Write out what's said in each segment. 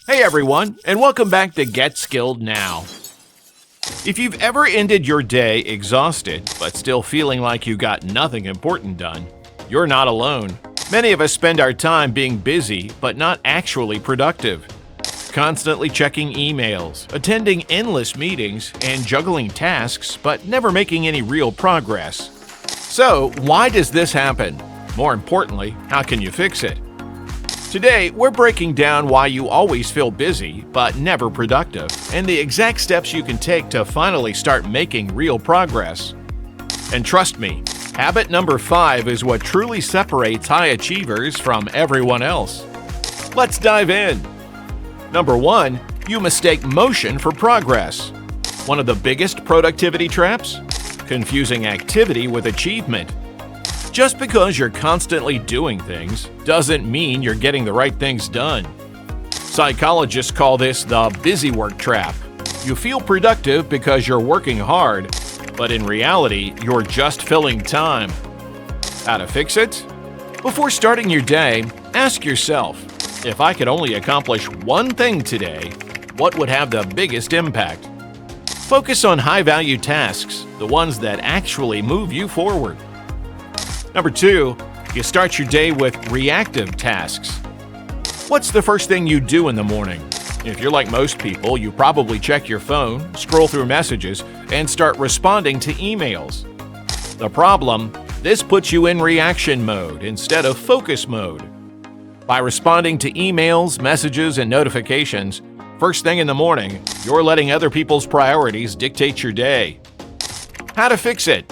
Hey everyone, and welcome back to Get Skilled Now. If you've ever ended your day exhausted, but still feeling like you got nothing important done, you're not alone. Many of us spend our time being busy, but not actually productive. Constantly checking emails, attending endless meetings, and juggling tasks, but never making any real progress. So, why does this happen? More importantly, how can you fix it? Today, we're breaking down why you always feel busy but never productive, and the exact steps you can take to finally start making real progress. And trust me, habit number 5 is what truly separates high achievers from everyone else. Let's dive in. Number 1, you mistake motion for progress. One of the biggest productivity traps? Confusing activity with achievement. Just because you're constantly doing things doesn't mean you're getting the right things done. Psychologists call this the busy work trap. You feel productive because you're working hard, but in reality, you're just filling time. How to fix it? Before starting your day, ask yourself, if I could only accomplish one thing today, what would have the biggest impact? Focus on high-value tasks, the ones that actually move you forward. Number 2, you start your day with reactive tasks. What's the first thing you do in the morning? If you're like most people, you probably check your phone, scroll through messages, and start responding to emails. The problem? This puts you in reaction mode instead of focus mode. By responding to emails, messages, and notifications, first thing in the morning, you're letting other people's priorities dictate your day. How to fix it?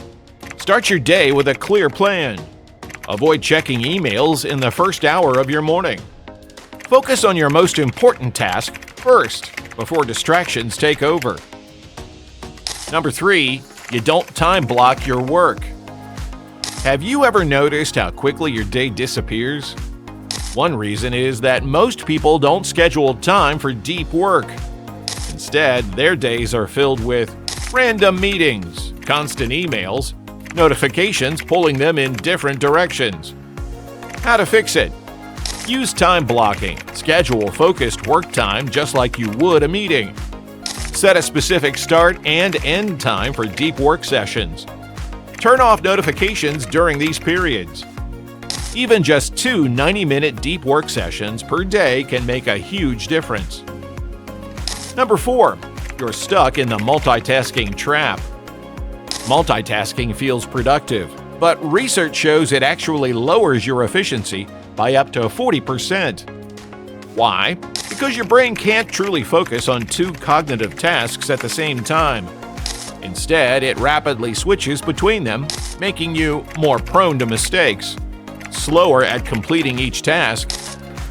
Start your day with a clear plan. Avoid checking emails in the first hour of your morning. Focus on your most important task first, before distractions take over. Number 3, you don't time block your work. Have you ever noticed how quickly your day disappears? One reason is that most people don't schedule time for deep work. Instead, their days are filled with random meetings, constant emails, notifications pulling them in different directions. How to fix it? Use time blocking. Schedule focused work time just like you would a meeting. Set a specific start and end time for deep work sessions. Turn off notifications during these periods. Even just 2 90-minute deep work sessions per day can make a huge difference. Number 4, you're stuck in the multitasking trap. Multitasking feels productive, but research shows it actually lowers your efficiency by up to 40%. Why? Because your brain can't truly focus on 2 cognitive tasks at the same time. Instead, it rapidly switches between them, making you more prone to mistakes, slower at completing each task,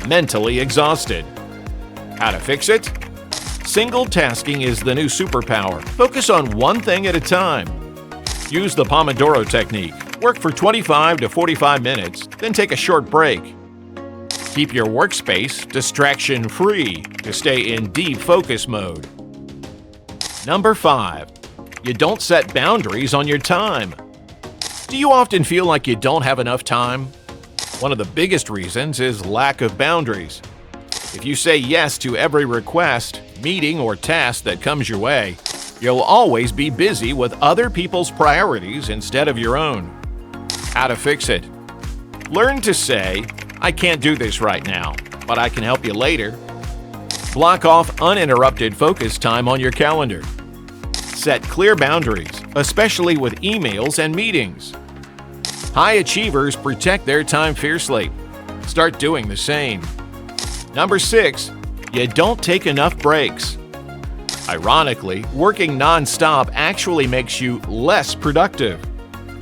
mentally exhausted. How to fix it? Single tasking is the new superpower. Focus on one thing at a time. Use the Pomodoro technique. Work for 25 to 45 minutes, then take a short break. Keep your workspace distraction-free to stay in deep focus mode. Number 5, you don't set boundaries on your time. Do you often feel like you don't have enough time? One of the biggest reasons is lack of boundaries. If you say yes to every request, meeting, or task that comes your way, you'll always be busy with other people's priorities instead of your own. How to fix it? Learn to say, I can't do this right now, but I can help you later. Block off uninterrupted focus time on your calendar. Set clear boundaries, especially with emails and meetings. High achievers protect their time fiercely. Start doing the same. Number 6, you don't take enough breaks. Ironically, working non-stop actually makes you less productive.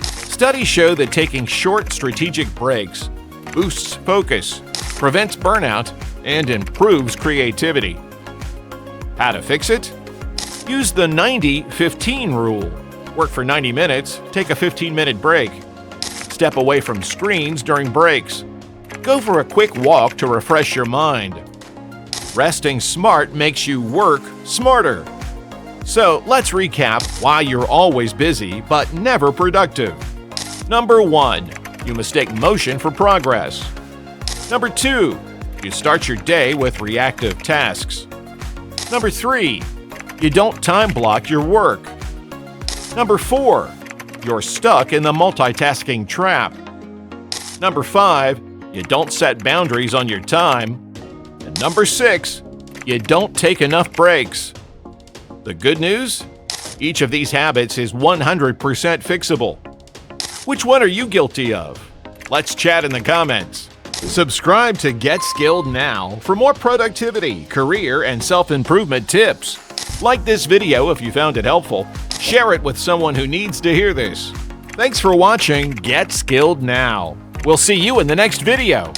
Studies show that taking short strategic breaks boosts focus, prevents burnout, and improves creativity. How to fix it? Use the 90-15 rule. Work for 90 minutes, take a 15-minute break. Step away from screens during breaks. Go for a quick walk to refresh your mind. Resting smart makes you work smarter. So let's recap why you're always busy but never productive. Number 1, you mistake motion for progress. Number 2, You start your day with reactive tasks. Number 3. You don't time block your work. Number 4. You're stuck in the multitasking trap. Number 5. You don't set boundaries on your time. And number 6. You don't take enough breaks. The good news? Each of these habits is 100% fixable. Which one are you guilty of? Let's chat in the comments. Subscribe to Get Skilled now for more productivity, career, and self-improvement tips. Like this video if you found it helpful. Share it with someone who needs to hear this. Thanks for watching Get Skilled Now. We'll see you in the next video.